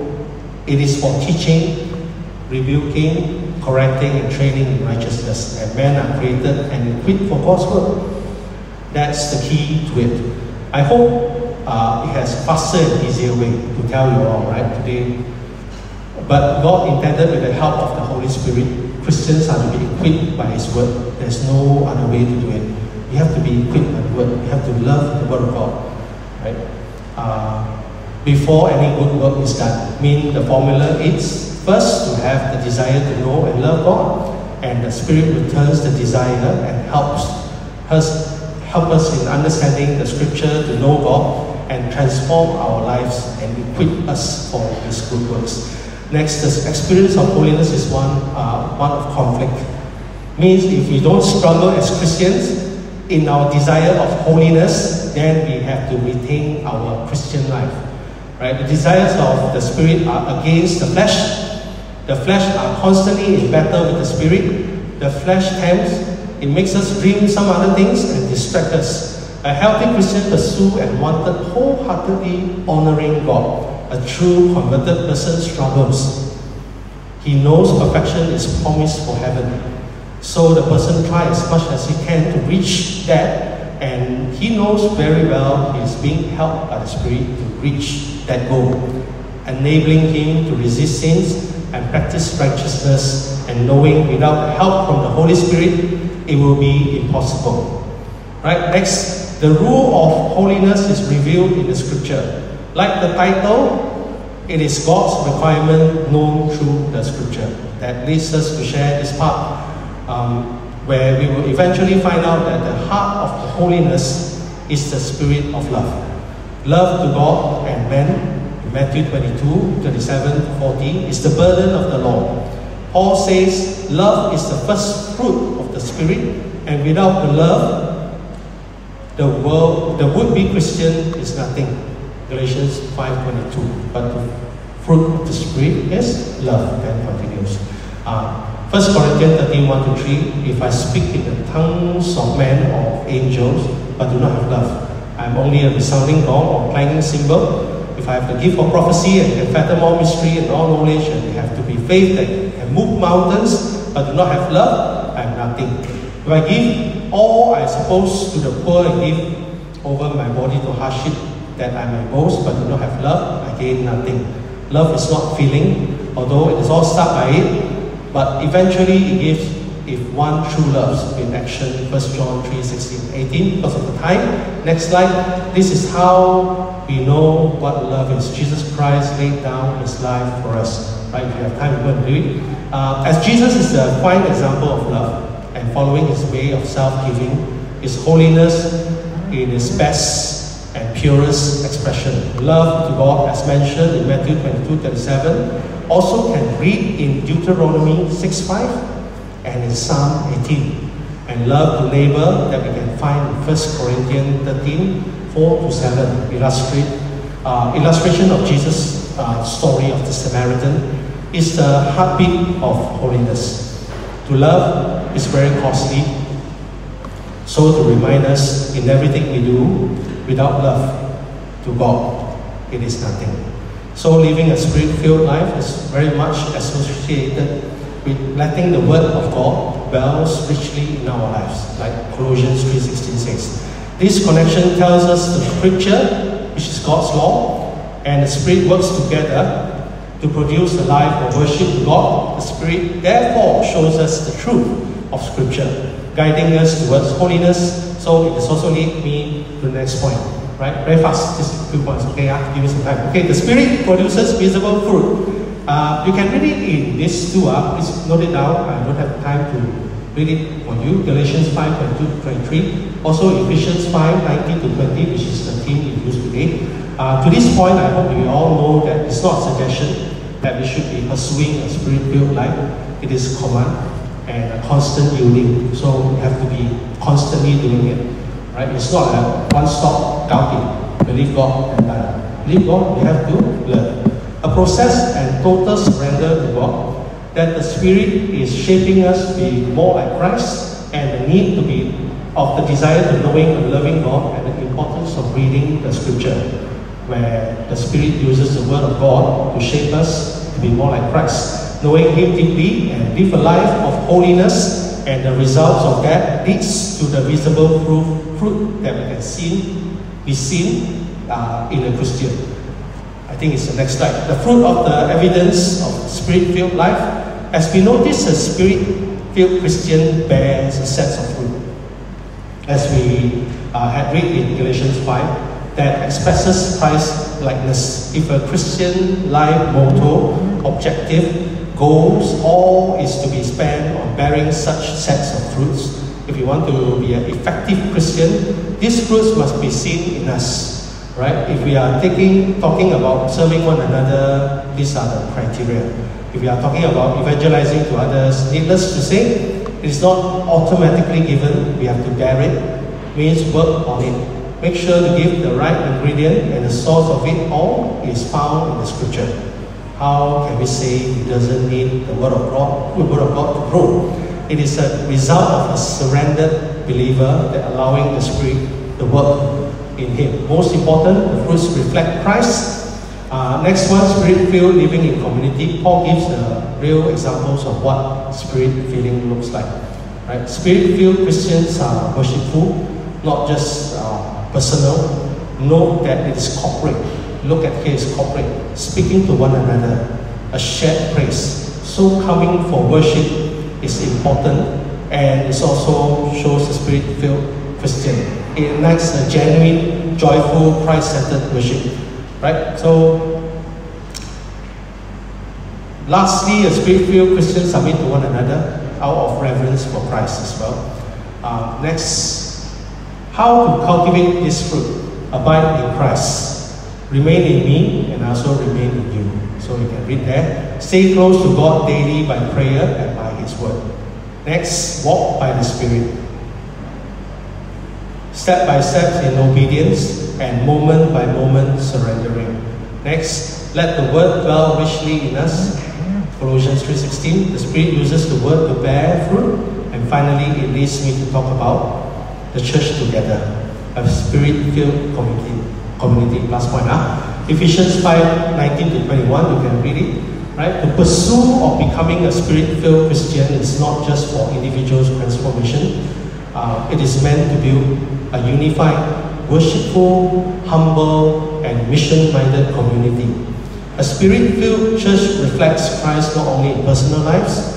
it is for teaching, rebuking, correcting, and training in righteousness, and men are created and equipped for God's work. That's the key to it. I hope it has faster and easier way to tell you all, right, today. But God intended with the help of the Holy Spirit, Christians are to be equipped by His Word. There's no other way to do it. You have to be equipped by the Word. You have to love the Word of God, right? Before any good work is done. The formula is first to have the desire to know and love God, and the Spirit returns the desire and helps us in understanding the Scripture to know God and transform our lives and equip us for His good works. Next, the experience of holiness is one of conflict. Means if we don't struggle as Christians in our desire of holiness, then we have to retain our Christian life. Right? The desires of the Spirit are against the flesh. The flesh are constantly in battle with the Spirit. The flesh tempts, it makes us dream some other things and distract us. A healthy Christian pursues and wanted wholeheartedly honoring God. A true converted person struggles. He knows perfection is promised for heaven. So the person tries as much as he can to reach that, and he knows very well he is being helped by the Spirit to reach that goal, enabling him to resist sins and practice righteousness, and knowing without help from the Holy Spirit, it will be impossible. Right? Next, the rule of holiness is revealed in the Scripture. Like the title, it is God's requirement known through the Scripture. That leads us to share this part, where we will eventually find out that the heart of the holiness is the spirit of love. Love to God and men, in Matthew 22:37-40, is the burden of the law. Paul says love is the first fruit of the Spirit, and without the love, the would-be Christian is nothing. Galatians 5:22. But the fruit of the Spirit is love. Then continues. 1 Corinthians 13:1-3. If I speak in the tongues of men or of angels, but do not have love, I am only a resounding gong or clanging cymbal. If I have the gift of prophecy and can fathom all mystery and all knowledge, and they have to be faith that can move mountains, but do not have love, I am nothing. If I give all I suppose to the poor and give over my body to hardship, that I may boast, but do not have love, I gain nothing. Love is not feeling, although it is all start by it, but eventually it gives if one true loves in action. 1 John 3:16-18. Because of the time. Next slide. This is how we know what love is. Jesus Christ laid down his life for us. Right? If you have time, we're going to do it. As Jesus is a fine example of love and following his way of self-giving, his holiness in his best and purest expression. Love to God, as mentioned in Matthew 22:37, also can read in Deuteronomy 6:5 and in Psalm 18. And love to neighbor that we can find in 1 Corinthians 13:4-7. Illustration of Jesus' story of the Samaritan is the heartbeat of holiness. To love is very costly. So to remind us in everything we do, without love to God, it is nothing. So living a Spirit-filled life is very much associated with letting the Word of God dwells richly in our lives, like Colossians 3:16 says. This connection tells us the Scripture, which is God's law, and the Spirit works together to produce a life of worship to God. The Spirit therefore shows us the truth of Scripture, guiding us towards holiness. So it is also lead me to the next point, right? Very fast, just a few points, okay? I have to give you some time. Okay, the Spirit produces visible fruit. You can read it in this too, please note it down. I don't have time to read it for you. Galatians 5:22-23. Also Ephesians 5:19-20, which is the theme we use today. To this point, I hope you all know that it's not a suggestion that we should be pursuing a Spirit-filled life. It is a command and a constant yielding. So we have to be constantly doing it. Right? It's not a one-stop counting. Believe God and done. Believe God, we have to learn. A process and total surrender to God, that the Spirit is shaping us to be more like Christ, and the need to be of the desire to knowing and loving God, and the importance of reading the Scripture, where the Spirit uses the Word of God to shape us to be more like Christ, knowing Him deeply and live a life of holiness, and the results of that leads to the visible fruit that we can be seen in a Christian. I think it's the next slide. The fruit of the evidence of Spirit-filled life. As we notice, a Spirit-filled Christian bears a set of fruit. As we had read in Galatians 5, that expresses Christ likeness. If a Christian life motto, objective, goals, all is to be spent on bearing such sets of fruits. If you want to be an effective Christian, these fruits must be seen in us. Right? If we are talking about serving one another, these are the criteria. If we are talking about evangelizing to others, needless to say, it is not automatically given. We have to bear it. Means work on it. Make sure to give the right ingredient, and the source of it all is found in the Scripture. How can we say it doesn't need the Word of God to grow? It is a result of a surrendered believer that allowing the Spirit to work in him. Most important, the fruits reflect Christ. Next one, Spirit-filled living in community. Paul gives the real examples of what Spirit-filling looks like. Right? Spirit-filled Christians are worshipful, not just personal. Note that it is corporate. Look at here, it's corporate. Speaking to one another, a shared praise. So coming for worship is important, and it also shows a Spirit-filled Christian. It ignites a genuine, joyful, Christ-centered worship. Right? So, lastly, a Spirit-filled Christian submit to one another out of reverence for Christ as well. Next, how to cultivate this fruit? Abide in Christ. Remain in me, and I also remain in you. So you can read there. Stay close to God daily by prayer and by His word. Next, walk by the Spirit. Step by step in obedience and moment by moment surrendering. Next, let the word dwell richly in us. Colossians 3:16, the Spirit uses the word to bear fruit. And finally, it leads me to talk about the church together, a Spirit-filled community. Last point. Ephesians 5:19 to 21, you can read it. Right? The pursuit of becoming a Spirit-filled Christian is not just for individuals' transformation. It is meant to build a unified, worshipful, humble, and mission-minded community. A Spirit-filled church reflects Christ not only in personal lives,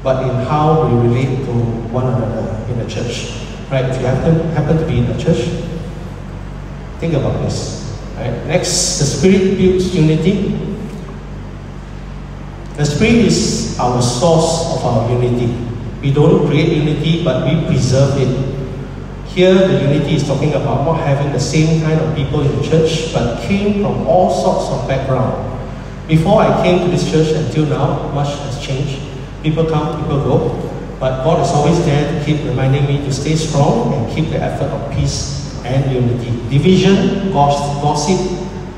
but in how we relate to one another in the church. Right? If you happen to be in the church, think about this. Right? Next, the Spirit builds unity. The Spirit is our source of our unity. We don't create unity, but we preserve it. Here, the unity is talking about not having the same kind of people in the church, but came from all sorts of background. Before I came to this church until now, much has changed. People come, people go. But God is always there to keep reminding me to stay strong and keep the effort of peace and unity. Division, gossip,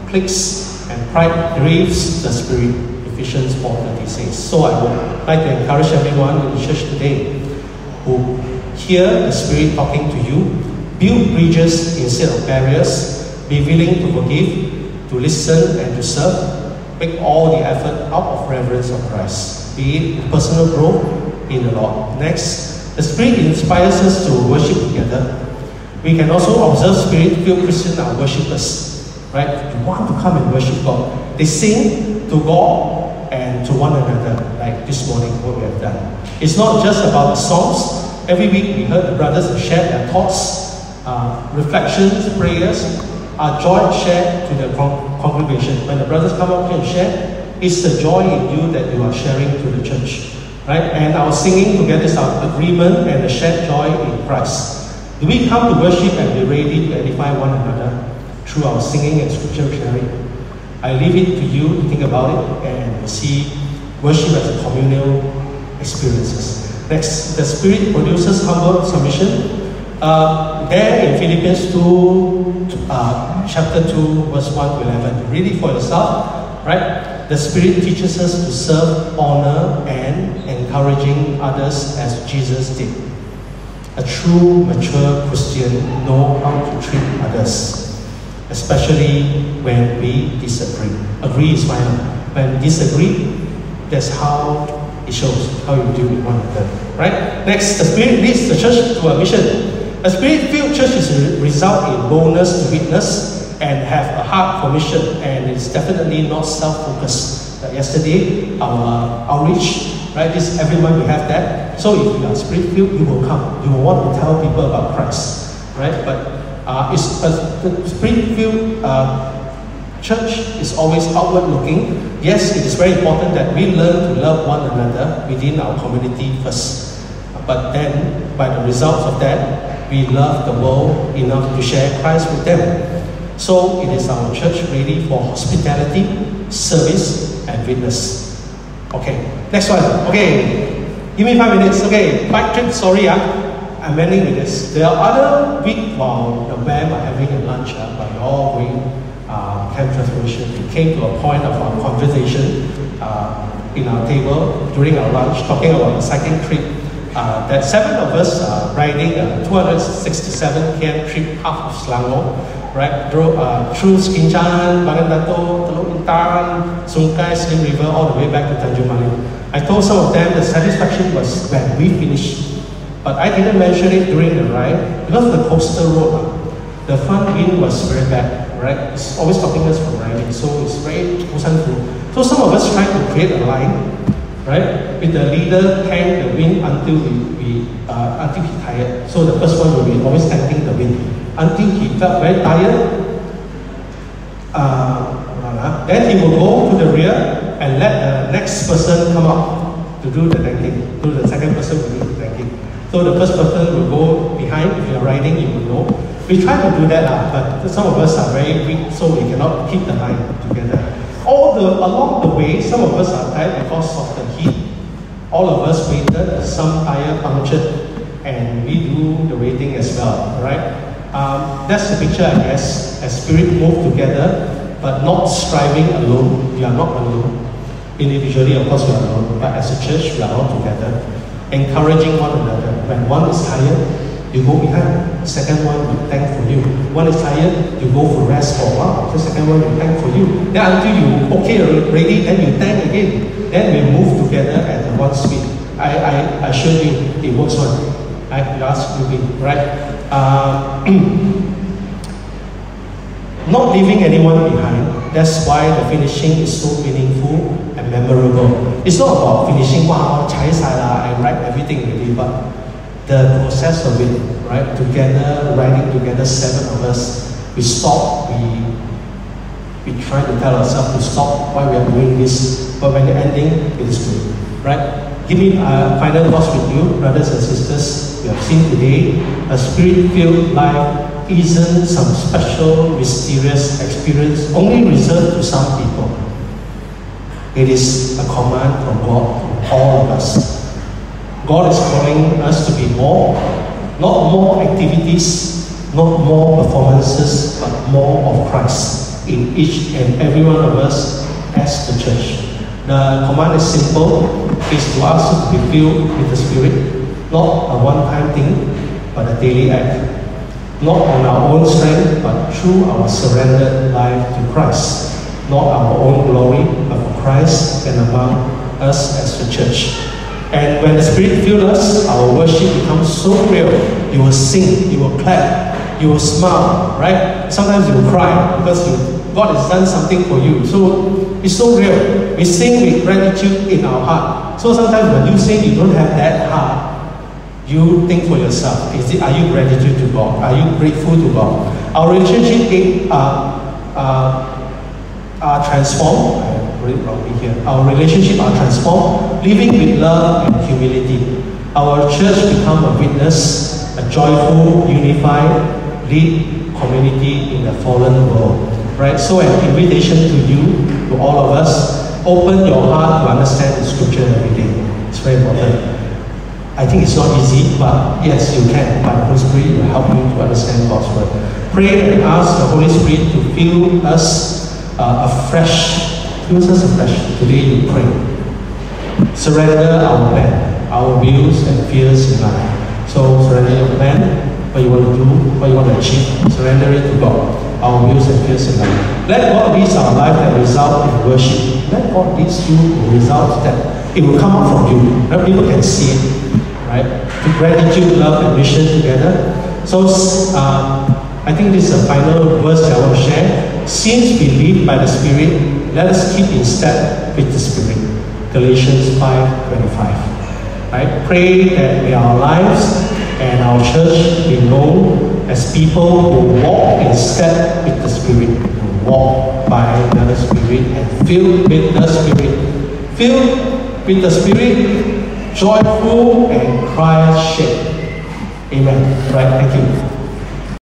cliques, and pride grieves the Spirit. Ephesians 4:30 says. So I would like to encourage everyone in the church today who hear the Spirit talking to you, build bridges instead of barriers, be willing to forgive, to listen and to serve, make all the effort out of reverence of Christ, be it personal growth in the Lord. Next, the Spirit inspires us to worship together. We can also observe Spirit-filled Christians are worshippers, right? You want to come and worship God. They sing to God and to one another, like this morning what we have done. It's not just about the songs. Every week we heard the brothers share their thoughts, reflections, prayers, joy shared to the congregation. When the brothers come up here and share, it's the joy in you that you are sharing to the church. Right? And our singing together is our agreement and the shared joy in Christ. Do we come to worship and be ready to edify one another through our singing and scripture sharing? I leave it to you to think about it and see worship as a communal experiences. Next, the Spirit produces humble submission. There in Philippians 2, chapter 2, verse 1 to 11. Read it for yourself. Right? The Spirit teaches us to serve, honor, and encouraging others as Jesus did. A true, mature Christian knows how to treat others, especially when we disagree. Agree is fine. When disagree, that's how it shows how you deal with one another. Right? Next, the Spirit leads the church to a mission. A Spirit-filled church is a result in boldness to witness and have a heart for mission, and it's definitely not self-focused. Yesterday, our outreach, right? This every month we have that. So if you are Spirit-filled, you will come. You will want to tell people about Christ, right? But the Spirit-filled church is always outward-looking. Yes, it is very important that we learn to love one another within our community first. But then, by the results of that, we love the world enough to share Christ with them. So it is our church ready for hospitality, service, and witness. Okay, next one. Okay, give me 5 minutes. Okay, bike trip, sorry, I'm ending with this. There are other week while the band are having a lunch, but you're all going camp transformation. It came to a point of our conversation in our table during our lunch, talking about the cycling trip. That 7 of us riding a 267 km trip half of Selangor, right? Through Skinjan, Bagan Dato, Teluk Intan, Sungai, Slim River, all the way back to Tanjung Malim. I told some of them the satisfaction was when we finished, but I didn't mention it during the ride because the coastal road, the front wind was very bad, right? It's always stopping us from riding, so it's very coastal. So some of us tried to create a line, right? With the leader tank the wind until he tired. So the first one will be always tanking the wind until he felt very tired. Then he will go to the rear and let the next person come up to do the tanking. So the second person will do the tanking. So the first person will go behind. If you are riding, you will know. We try to do that, but some of us are very weak, so we cannot keep the line together. Along the way, some of us are tired because of the heat. All of us waited, some tire punctured, and we do the waiting as well, right? That's the picture, I guess. As spirit move together, but not striving alone. We are not alone. Individually, of course, we are alone, but as a church, we are all together, encouraging one another. When one is tired, you go behind. The second one will thank for you. One is tired, you go for rest for a while. The second one will thank for you. Then until you okay ready, then you thank again. Then we move together at one speed. I assure you, it works one. You ask me, right? Not leaving anyone behind. That's why the finishing is so meaningful and memorable. It's not about finishing, wow, I write everything already, but the process of it, right? Together, writing together, 7 of us, we stop, we try to tell ourselves to stop why we are doing this, but when the ending, it is good, right? Give me a final thoughts with you, brothers and sisters. We have seen today a spirit-filled life isn't some special, mysterious experience only reserved to some people. It is a command from God to all of us. God is calling us to be more, not more activities, not more performances, but more of Christ in each and every one of us as the church. The command is simple, is to ask us to be filled with the Spirit, not a one-time thing, but a daily act. Not on our own strength, but through our surrendered life to Christ. Not our own glory, but for Christ and among us as the church. And when the Spirit fills us, our worship becomes so real. You will sing, you will clap, you will smile, right? Sometimes you will cry because God has done something for you. So it's so real. We sing with gratitude in our heart. So sometimes when you sing, you don't have that heart. You think for yourself, are you gratitude to God? Are you grateful to God? Our relationship are transformed. I read it wrongly here. Our relationship are transformed, living with love and humility. Our church become a witness, a joyful, unified, lead community in the fallen world. Right? So an invitation to you, to all of us, open your heart to understand the scripture every day. It's very important. I think it's not easy, but yes, you can. By the Holy Spirit will help you to understand God's word. Pray and ask the Holy Spirit to fill us afresh. Fill us afresh. Today you pray. Surrender our plan, our views and fears in life. So surrender your plan, what you want to do, what you want to achieve. Surrender it to God. Our views and fears in life. Let God lead our life that result in worship. Let God lead you to results that it will come out from you. That people can see it. Right? To gratitude, love, and mission together. So I think this is the final verse that I want to share. Since we live by the Spirit, let us keep in step with the Spirit. Galatians 5:25. Right? Pray that may our lives and our church be known as people who walk in step with the Spirit, who walk by the Spirit and filled with the Spirit. Filled with the Spirit, joyful and Christ-shaped. Amen. Right, thank you.